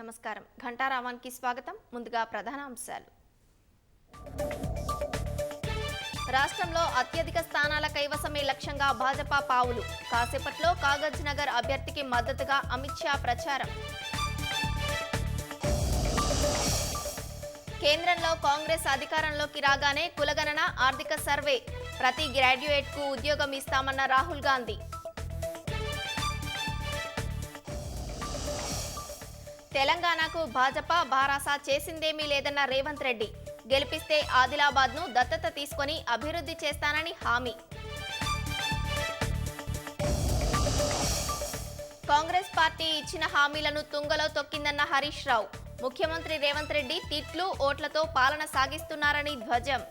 నమస్కారం. ఘంటారావానికి స్వాగతం. ముందుగా ప్రధాన అంశాలు. రాష్ట్రంలో అత్యధిక స్థానాల కైవసమే లక్ష్యంగా భాజపా పావులు. కాసేపట్లో కాగజ్ నగర్ అభ్యర్థికి మద్దతుగా అమిత్ షా ప్రచారం. కేంద్రంలో కాంగ్రెస్ అధికారంలోకి రాగానే కులగణన, ఆర్థిక సర్వే, ప్రతి గ్రాడ్యుయేట్కు ఉద్యోగం ఇస్తామన్న రాహుల్ గాంధీ. తెలంగాణకు భాజపా భారాసా చేసిందేమీ లేదన్న రేవంత్ రెడ్డి. గెలిపిస్తే ఆదిలాబాద్ను దత్తత తీసుకొని అభివృద్ధి చేస్తానని హామీ. కాంగ్రెస్ పార్టీ ఇచ్చిన హామీలను తుంగలో తొక్కిందన్న హరీష్ రావు. ముఖ్యమంత్రి రేవంత్ రెడ్డి తిట్లు, ఓట్లతో పాలన సాగిస్తున్నారని ధ్వజం.